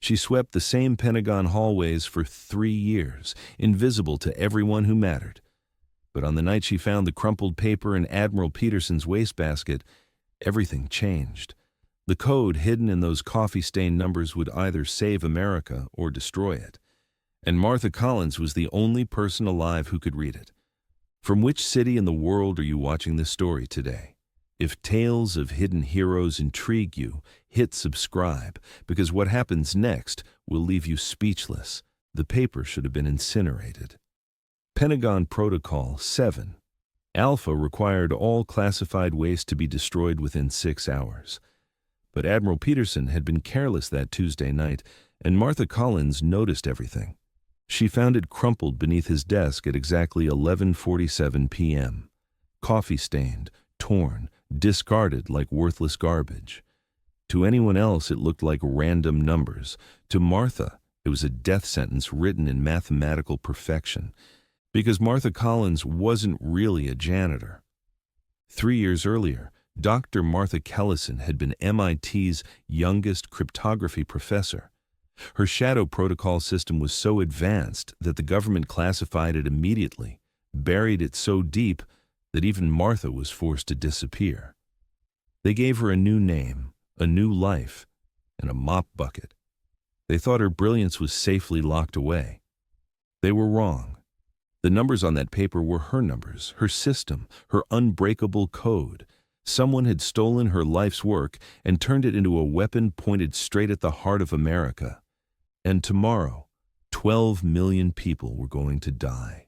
She swept the same Pentagon hallways for 3 years, invisible to everyone who mattered. But on the night she found the crumpled paper in Admiral Peterson's wastebasket, everything changed. The code hidden in those coffee-stained numbers would either save America or destroy it. And Martha Collins was the only person alive who could read it. From which city in the world are you watching this story today? If tales of hidden heroes intrigue you, hit subscribe, because what happens next will leave you speechless. The paper should have been incinerated. Pentagon Protocol 7. Alpha required all classified waste to be destroyed within 6 hours. But Admiral Peterson had been careless that Tuesday night, and Martha Collins noticed everything. She found it crumpled beneath his desk at exactly 11:47 p.m. Coffee-stained, torn, discarded like worthless garbage. To anyone else, it looked like random numbers. To Martha, it was a death sentence written in mathematical perfection. Because Martha Collins wasn't really a janitor. 3 years earlier, Dr. Martha Kellison had been MIT's youngest cryptography professor. Her shadow protocol system was so advanced that the government classified it immediately, buried it so deep that even Martha was forced to disappear. They gave her a new name, a new life, and a mop bucket. They thought her brilliance was safely locked away. They were wrong. The numbers on that paper were her numbers, her system, her unbreakable code. Someone had stolen her life's work and turned it into a weapon pointed straight at the heart of America. And tomorrow, 12 million people were going to die.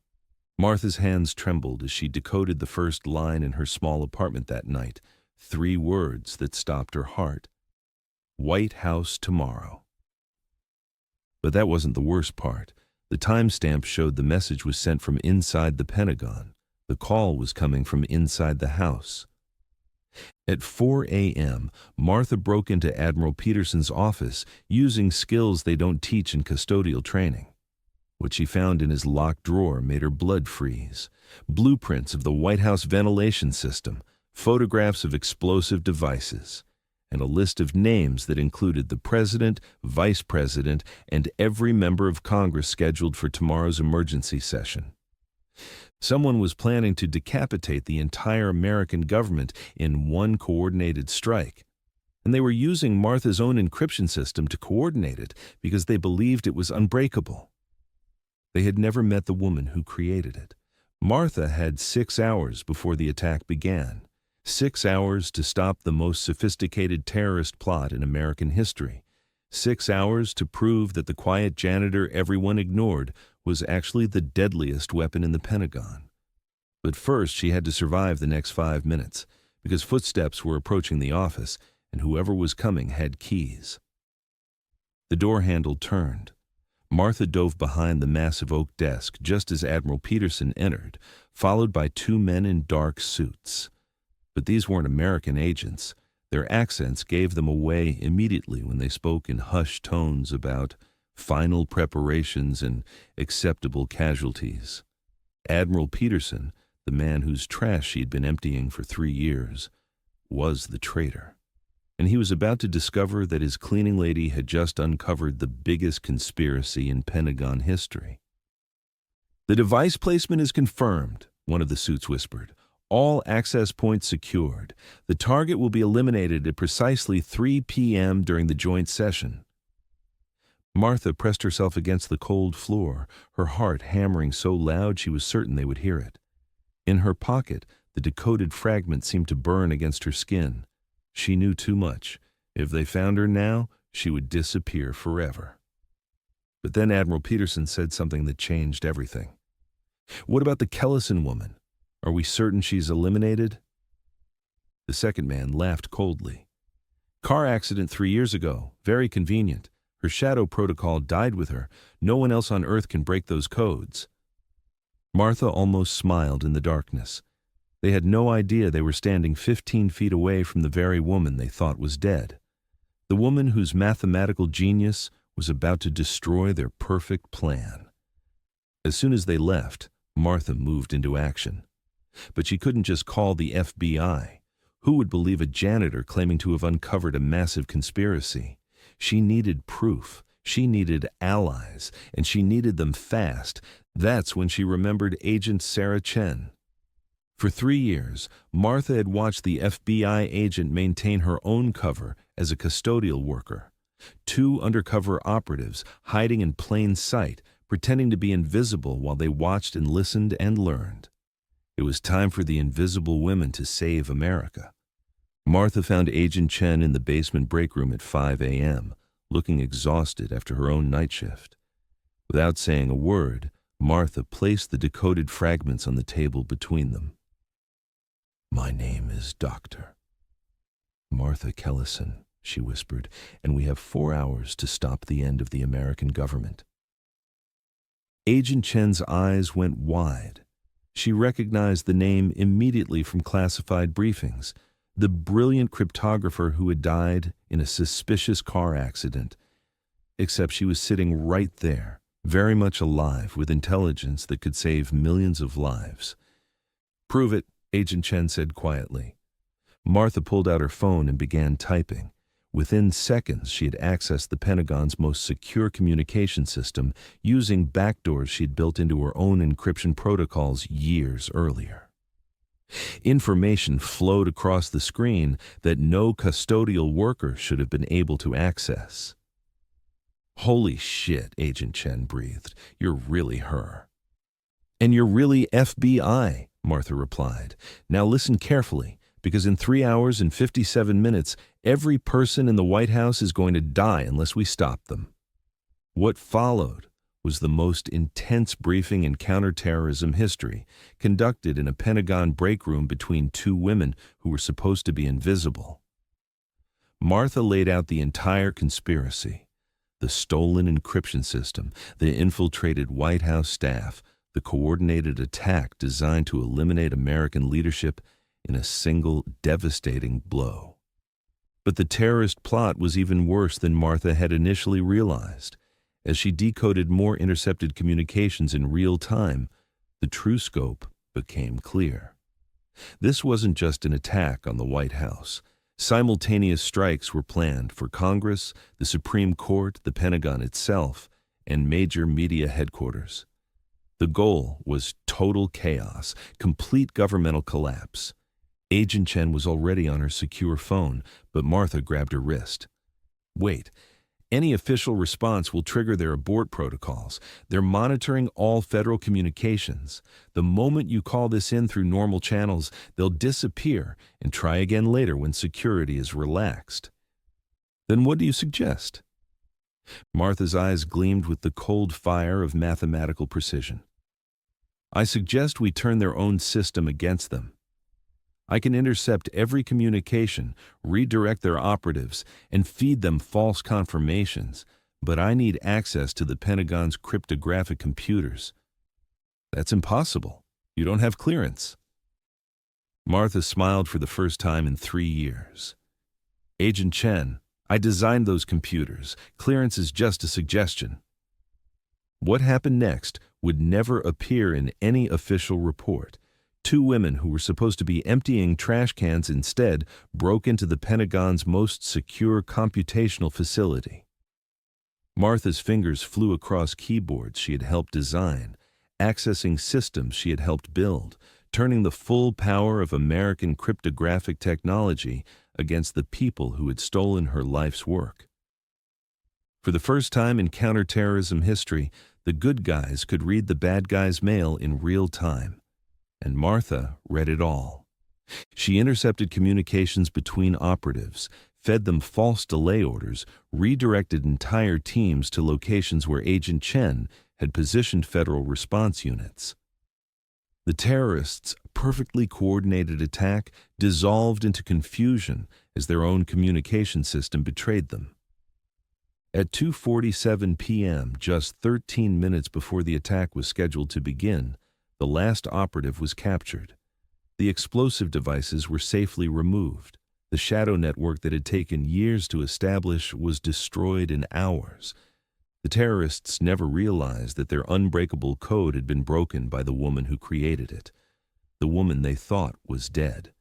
Martha's hands trembled as she decoded the first line in her small apartment that night, 3 words that stopped her heart. White House tomorrow. But that wasn't the worst part. The timestamp showed the message was sent from inside the Pentagon. The call was coming from inside the house. At 4 a.m., Martha broke into Admiral Peterson's office using skills they don't teach in custodial training. What she found in his locked drawer made her blood freeze. Blueprints of the White House ventilation system, photographs of explosive devices, and a list of names that included the president, vice president, and every member of Congress scheduled for tomorrow's emergency session. Someone was planning to decapitate the entire American government in one coordinated strike. And they were using Martha's own encryption system to coordinate it because they believed it was unbreakable. They had never met the woman who created it. Martha had 6 hours before the attack began. 6 hours to stop the most sophisticated terrorist plot in American history. 6 hours to prove that the quiet janitor everyone ignored was actually the deadliest weapon in the Pentagon. But first, she had to survive the next 5 minutes, because footsteps were approaching the office, and whoever was coming had keys. The door handle turned. Martha dove behind the massive oak desk just as Admiral Peterson entered, followed by 2 men in dark suits. But these weren't American agents. Their accents gave them away immediately when they spoke in hushed tones about final preparations and acceptable casualties. Admiral Peterson, the man whose trash she had been emptying for 3 years, was the traitor. And he was about to discover that his cleaning lady had just uncovered the biggest conspiracy in Pentagon history. "The device placement is confirmed," one of the suits whispered. "All access points secured. The target will be eliminated at precisely 3 p.m. during the joint session." Martha pressed herself against the cold floor, her heart hammering so loud she was certain they would hear it. In her pocket, the decoded fragment seemed to burn against her skin. She knew too much. If they found her now, she would disappear forever. But then Admiral Peterson said something that changed everything. "What about the Kellison woman? Are we certain she's eliminated?" The second man laughed coldly. "Car accident 3 years ago. Very convenient. Her shadow protocol died with her. No one else on Earth can break those codes." Martha almost smiled in the darkness. They had no idea they were standing 15 feet away from the very woman they thought was dead. The woman whose mathematical genius was about to destroy their perfect plan. As soon as they left, Martha moved into action. But she couldn't just call the FBI. Who would believe a janitor claiming to have uncovered a massive conspiracy? She needed proof. She needed allies, and she needed them fast. That's when she remembered Agent Sarah Chen. For 3 years, Martha had watched the FBI agent maintain her own cover as a custodial worker. 2 undercover operatives hiding in plain sight, pretending to be invisible while they watched and listened and learned. It was time for the invisible women to save America. Martha found Agent Chen in the basement break room at 5 a.m., looking exhausted after her own night shift. Without saying a word, Martha placed the decoded fragments on the table between them. "My name is Dr. Martha Kellison," she whispered, "and we have 4 hours to stop the end of the American government." Agent Chen's eyes went wide. She recognized the name immediately from classified briefings, the brilliant cryptographer who had died in a suspicious car accident. Except she was sitting right there, very much alive, with intelligence that could save millions of lives. "Prove it," Agent Chen said quietly. Martha pulled out her phone and began typing. Within seconds, she had accessed the Pentagon's most secure communication system using backdoors she'd built into her own encryption protocols years earlier. Information flowed across the screen that no custodial worker should have been able to access. "Holy shit," Agent Chen breathed. "You're really her." "And you're really FBI," Martha replied. "Now listen carefully, because in 3 hours and 57 minutes, every person in the White House is going to die unless we stop them." What followed was the most intense briefing in counterterrorism history, conducted in a Pentagon break room between 2 women who were supposed to be invisible. Martha laid out the entire conspiracy: the stolen encryption system, the infiltrated White House staff, the coordinated attack designed to eliminate American leadership in a single devastating blow. But the terrorist plot was even worse than Martha had initially realized. As she decoded more intercepted communications in real time, the true scope became clear. This wasn't just an attack on the White House. Simultaneous strikes were planned for Congress, the Supreme Court, the Pentagon itself, and major media headquarters. The goal was total chaos, complete governmental collapse. Agent Chen was already on her secure phone, but Martha grabbed her wrist. "Wait. Any official response will trigger their abort protocols. They're monitoring all federal communications. The moment you call this in through normal channels, they'll disappear and try again later when security is relaxed." "Then what do you suggest?" Martha's eyes gleamed with the cold fire of mathematical precision. "I suggest we turn their own system against them. I can intercept every communication, redirect their operatives, and feed them false confirmations, but I need access to the Pentagon's cryptographic computers." "That's impossible. You don't have clearance." Martha smiled for the first time in 3 years. "Agent Chen, I designed those computers. Clearance is just a suggestion." What happened next would never appear in any official report. 2 women who were supposed to be emptying trash cans instead broke into the Pentagon's most secure computational facility. Martha's fingers flew across keyboards she had helped design, accessing systems she had helped build, turning the full power of American cryptographic technology against the people who had stolen her life's work. For the first time in counterterrorism history, the good guys could read the bad guys' mail in real time. And Martha read it all. She intercepted communications between operatives, fed them false delay orders, redirected entire teams to locations where Agent Chen had positioned federal response units. The terrorists' perfectly coordinated attack dissolved into confusion as their own communication system betrayed them. At 2:47 p.m., just 13 minutes before the attack was scheduled to begin, the last operative was captured. The explosive devices were safely removed. The shadow network that had taken years to establish was destroyed in hours. The terrorists never realized that their unbreakable code had been broken by the woman who created it, the woman they thought was dead,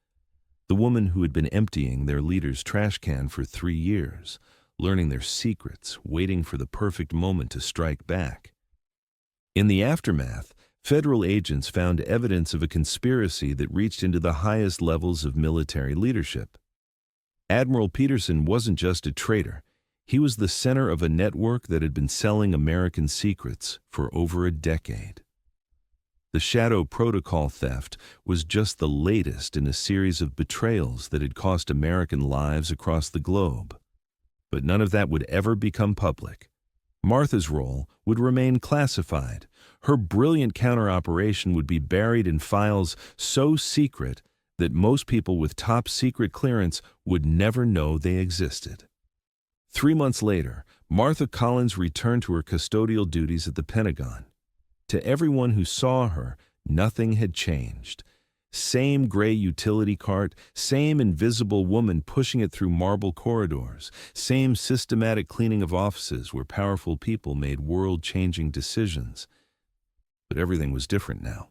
the woman who had been emptying their leader's trash can for 3 years, learning their secrets, waiting for the perfect moment to strike back. In the aftermath, federal agents found evidence of a conspiracy that reached into the highest levels of military leadership. Admiral Peterson wasn't just a traitor. He was the center of a network that had been selling American secrets for over a decade. The Shadow Protocol theft was just the latest in a series of betrayals that had cost American lives across the globe. But none of that would ever become public. Martha's role would remain classified. Her brilliant counter-operation would be buried in files so secret that most people with top-secret clearance would never know they existed. 3 months later, Martha Collins returned to her custodial duties at the Pentagon. To everyone who saw her, nothing had changed. Same gray utility cart, same invisible woman pushing it through marble corridors, same systematic cleaning of offices where powerful people made world-changing decisions. But everything was different now.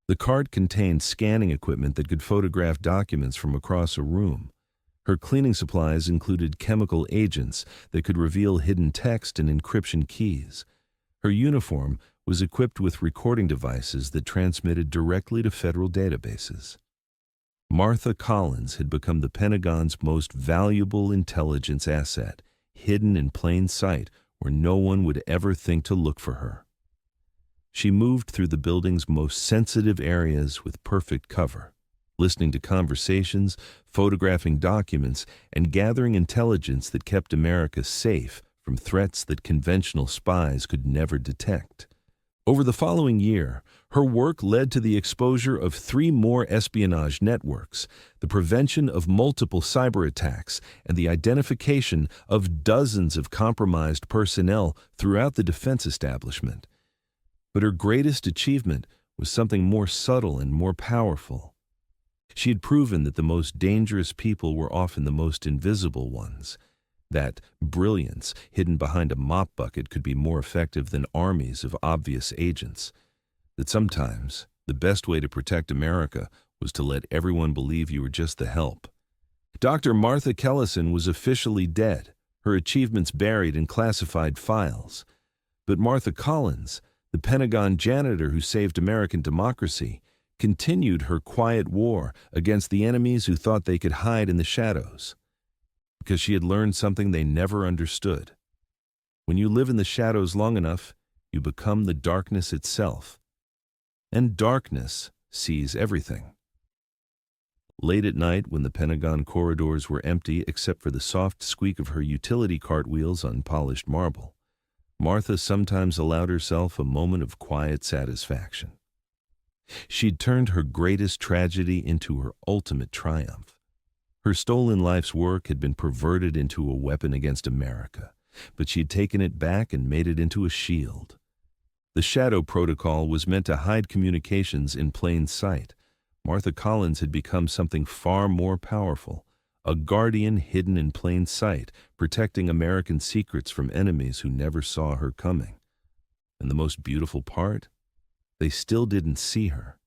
The cart contained scanning equipment that could photograph documents from across a room. Her cleaning supplies included chemical agents that could reveal hidden text and encryption keys. Her uniform was equipped with recording devices that transmitted directly to federal databases. Martha Collins had become the Pentagon's most valuable intelligence asset, hidden in plain sight where no one would ever think to look for her. She moved through the building's most sensitive areas with perfect cover, listening to conversations, photographing documents, and gathering intelligence that kept America safe from threats that conventional spies could never detect. Over the following year, her work led to the exposure of 3 more espionage networks, the prevention of multiple cyber attacks, and the identification of dozens of compromised personnel throughout the defense establishment. But her greatest achievement was something more subtle and more powerful. She had proven that the most dangerous people were often the most invisible ones, that brilliance hidden behind a mop bucket could be more effective than armies of obvious agents, that sometimes the best way to protect America was to let everyone believe you were just the help. Dr. Martha Kellison was officially dead, her achievements buried in classified files. But Martha Collins, the Pentagon janitor who saved American democracy, continued her quiet war against the enemies who thought they could hide in the shadows. Because she had learned something they never understood. When you live in the shadows long enough, you become the darkness itself. And darkness sees everything. Late at night, when the Pentagon corridors were empty except for the soft squeak of her utility cart wheels on polished marble, Martha sometimes allowed herself a moment of quiet satisfaction. She'd turned her greatest tragedy into her ultimate triumph. Her stolen life's work had been perverted into a weapon against America, but she'd taken it back and made it into a shield. The Shadow Protocol was meant to hide communications in plain sight. Martha Collins had become something far more powerful, a guardian hidden in plain sight, protecting American secrets from enemies who never saw her coming. And the most beautiful part? They still didn't see her.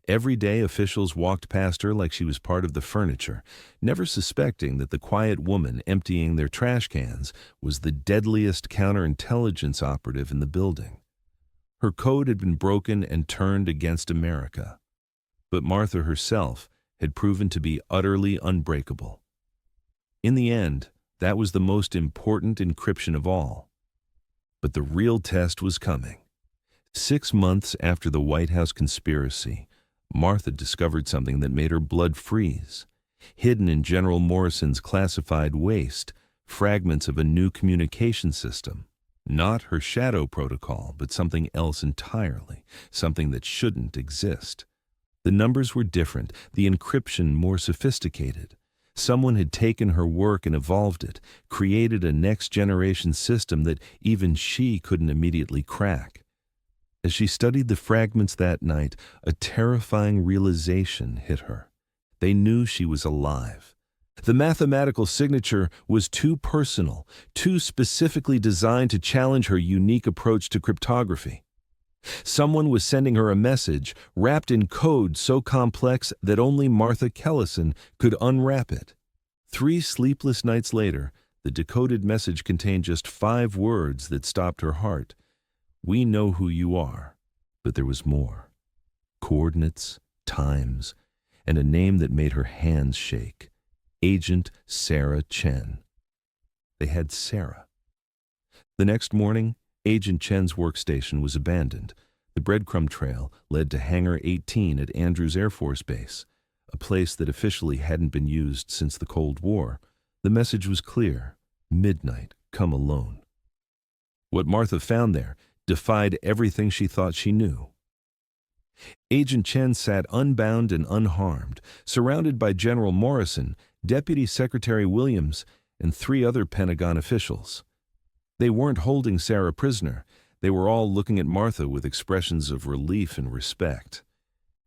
Every day officials walked past her like she was part of the furniture, never suspecting that the quiet woman emptying their trash cans was the deadliest counterintelligence operative in the building. Her code had been broken and turned against America. But Martha herself had proven to be utterly unbreakable. In the end, that was the most important encryption of all. But the real test was coming. 6 months after the White House conspiracy, Martha discovered something that made her blood freeze. Hidden in General Morrison's classified waste, fragments of a new communication system. Not her Shadow Protocol, but something else entirely, something that shouldn't exist. The numbers were different, the encryption more sophisticated. Someone had taken her work and evolved it, created a next-generation system that even she couldn't immediately crack. As she studied the fragments that night, a terrifying realization hit her. They knew she was alive. The mathematical signature was too personal, too specifically designed to challenge her unique approach to cryptography. Someone was sending her a message wrapped in code so complex that only Martha Kellison could unwrap it. 3 sleepless nights later, The decoded message contained just 5 words that stopped her heart. "We know who you are." But there was more. Coordinates, times, and a name that made her hands shake. Agent Sarah Chen. They had Sarah. The next morning, Agent Chen's workstation was abandoned. The breadcrumb trail led to Hangar 18 at Andrews Air Force Base, a place that officially hadn't been used since the Cold War. The message was clear: midnight, come alone. What Martha found there defied everything she thought she knew. Agent Chen sat unbound and unharmed, surrounded by General Morrison, Deputy Secretary Williams, and 3 other Pentagon officials. They weren't holding Sarah prisoner. They were all looking at Martha with expressions of relief and respect.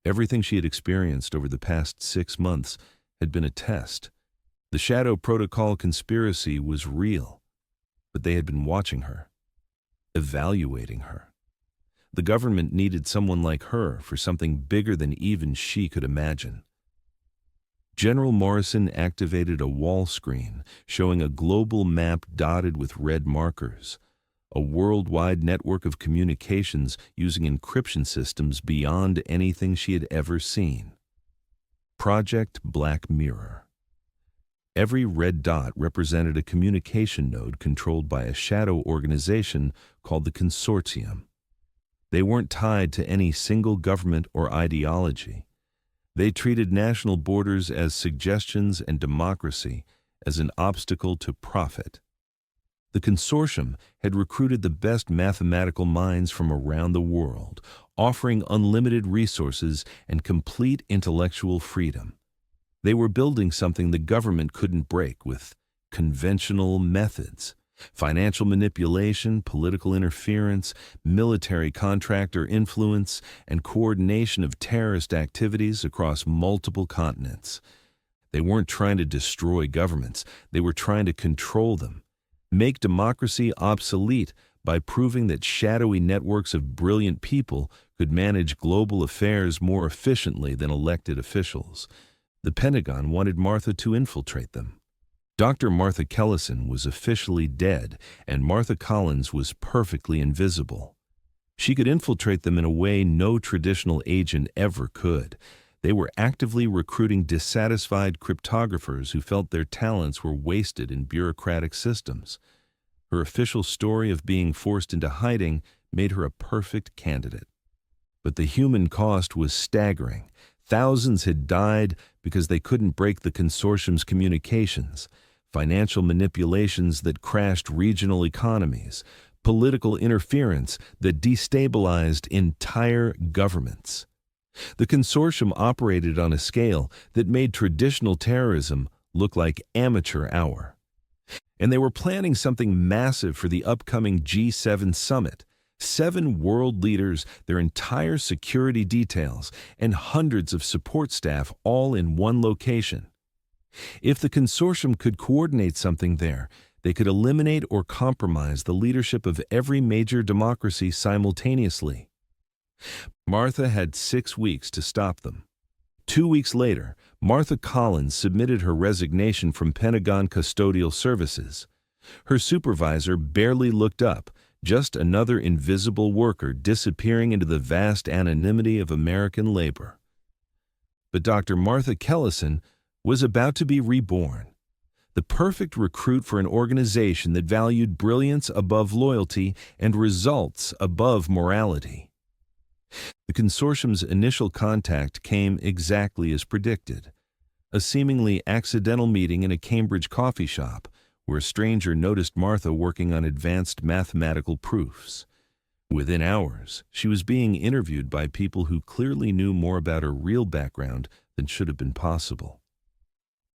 Everything she had experienced over the past 6 months had been a test. The Shadow Protocol conspiracy was real, but they had been watching her, evaluating her. The government needed someone like her for something bigger than even she could imagine. General Morrison activated a wall screen showing a global map dotted with red markers, a worldwide network of communications using encryption systems beyond anything she had ever seen. Project Black Mirror. Every red dot represented a communication node controlled by a shadow organization called the Consortium. They weren't tied to any single government or ideology. They treated national borders as suggestions and democracy as an obstacle to profit. The consortium had recruited the best mathematical minds from around the world, offering unlimited resources and complete intellectual freedom. They were building something the government couldn't break with conventional methods. Financial manipulation, political interference, military contractor influence, and coordination of terrorist activities across multiple continents. They weren't trying to destroy governments. They were trying to control them, make democracy obsolete by proving that shadowy networks of brilliant people could manage global affairs more efficiently than elected officials. The Pentagon wanted Martha to infiltrate them. Dr. Martha Kellison was officially dead, and Martha Collins was perfectly invisible. She could infiltrate them in a way no traditional agent ever could. They were actively recruiting dissatisfied cryptographers who felt their talents were wasted in bureaucratic systems. Her official story of being forced into hiding made her a perfect candidate. But the human cost was staggering. Thousands had died because they couldn't break the consortium's communications. Financial manipulations that crashed regional economies, political interference that destabilized entire governments. The consortium operated on a scale that made traditional terrorism look like amateur hour. And they were planning something massive for the upcoming G7 summit. 7 world leaders, their entire security details, and hundreds of support staff all in one location. If the consortium could coordinate something there, they could eliminate or compromise the leadership of every major democracy simultaneously. Martha had 6 weeks to stop them. 2 weeks later, Martha Collins submitted her resignation from Pentagon Custodial Services. Her supervisor barely looked up, just another invisible worker disappearing into the vast anonymity of American labor. But Dr. Martha Kellison was about to be reborn, the perfect recruit for an organization that valued brilliance above loyalty and results above morality. The consortium's initial contact came exactly as predicted, a seemingly accidental meeting in a Cambridge coffee shop where a stranger noticed Martha working on advanced mathematical proofs. Within hours, she was being interviewed by people who clearly knew more about her real background than should have been possible.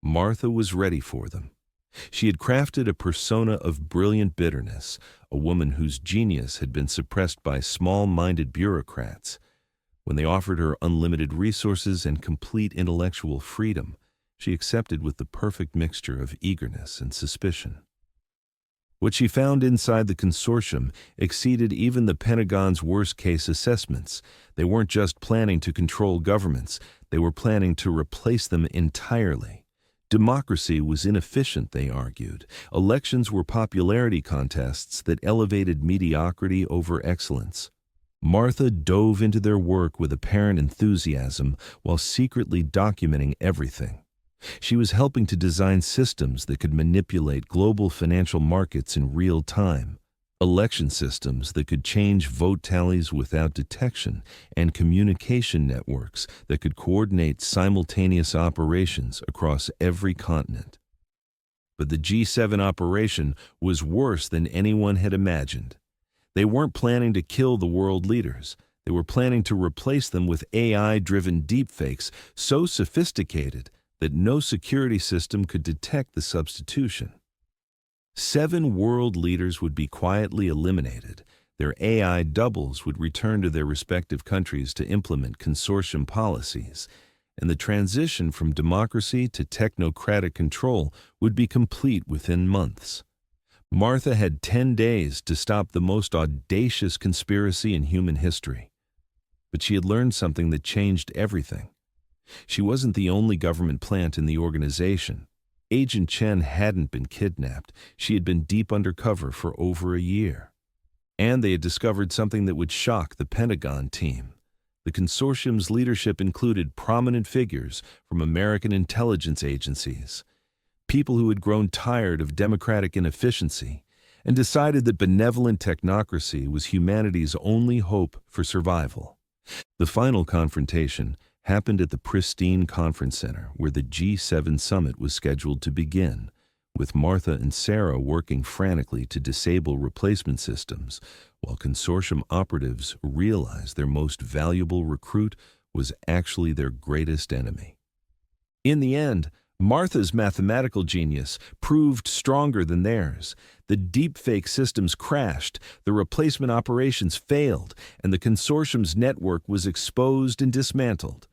Martha was ready for them. She had crafted a persona of brilliant bitterness, a woman whose genius had been suppressed by small-minded bureaucrats. When they offered her unlimited resources and complete intellectual freedom, she accepted with the perfect mixture of eagerness and suspicion. What she found inside the consortium exceeded even the Pentagon's worst-case assessments. They weren't just planning to control governments, they were planning to replace them entirely. Democracy was inefficient, they argued. Elections were popularity contests that elevated mediocrity over excellence. Martha dove into their work with apparent enthusiasm while secretly documenting everything. She was helping to design systems that could manipulate global financial markets in real time, election systems that could change vote tallies without detection, and communication networks that could coordinate simultaneous operations across every continent. But the G7 operation was worse than anyone had imagined. They weren't planning to kill the world leaders. They were planning to replace them with AI-driven deepfakes so sophisticated that no security system could detect the substitution. 7 world leaders would be quietly eliminated. Their AI doubles would return to their respective countries to implement consortium policies, and the transition from democracy to technocratic control would be complete within months. Martha had 10 days to stop the most audacious conspiracy in human history. But she had learned something that changed everything. She wasn't the only government plant in the organization. Agent Chen hadn't been kidnapped. She had been deep undercover for over a year. And they had discovered something that would shock the Pentagon team. The consortium's leadership included prominent figures from American intelligence agencies, people who had grown tired of democratic inefficiency and decided that benevolent technocracy was humanity's only hope for survival. The final confrontation happened at the pristine conference center where the G7 summit was scheduled to begin, with Martha and Sarah working frantically to disable replacement systems, while consortium operatives realized their most valuable recruit was actually their greatest enemy. In the end, Martha's mathematical genius proved stronger than theirs. The deepfake systems crashed, the replacement operations failed, and the consortium's network was exposed and dismantled.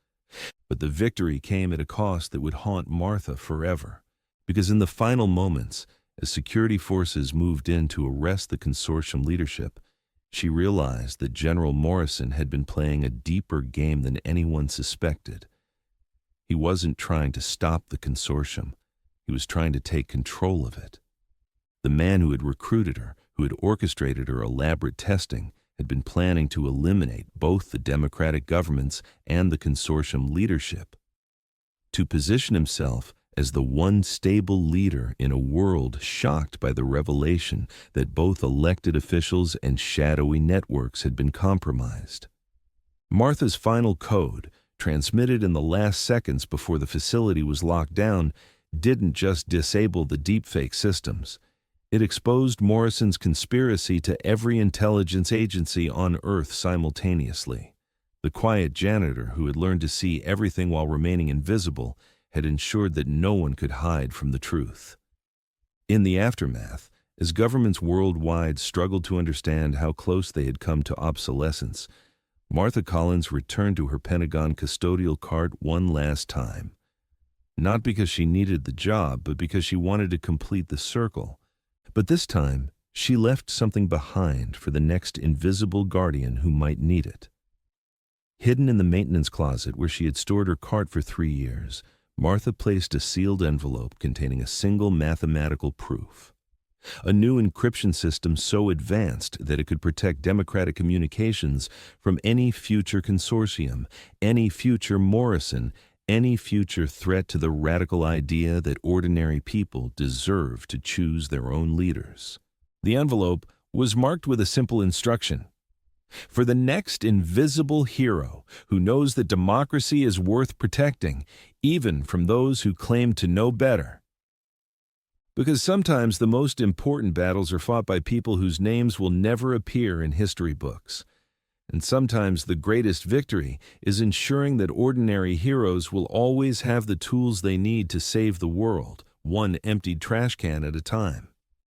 But the victory came at a cost that would haunt Martha forever, because in the final moments, as security forces moved in to arrest the consortium leadership, she realized that General Morrison had been playing a deeper game than anyone suspected. He wasn't trying to stop the consortium. He was trying to take control of it. The man who had recruited her, who had orchestrated her elaborate testing, had been planning to eliminate both the democratic governments and the consortium leadership. To position himself as the one stable leader in a world shocked by the revelation that both elected officials and shadowy networks had been compromised. Martha's final code, transmitted in the last seconds before the facility was locked down, didn't just disable the deepfake systems. It exposed Morrison's conspiracy to every intelligence agency on Earth simultaneously. The quiet janitor, who had learned to see everything while remaining invisible, had ensured that no one could hide from the truth. In the aftermath, as governments worldwide struggled to understand how close they had come to obsolescence, Martha Collins returned to her Pentagon custodial cart one last time. Not because she needed the job, but because she wanted to complete the circle. But this time, she left something behind for the next invisible guardian who might need it. Hidden in the maintenance closet where she had stored her cart for 3 years, Martha placed a sealed envelope containing a single mathematical proof. A new encryption system so advanced that it could protect democratic communications from any future consortium, any future Morrison, any future threat to the radical idea that ordinary people deserve to choose their own leaders. The envelope was marked with a simple instruction: for the next invisible hero who knows that democracy is worth protecting, even from those who claim to know better. Because sometimes the most important battles are fought by people whose names will never appear in history books. And sometimes the greatest victory is ensuring that ordinary heroes will always have the tools they need to save the world, one emptied trash can at a time.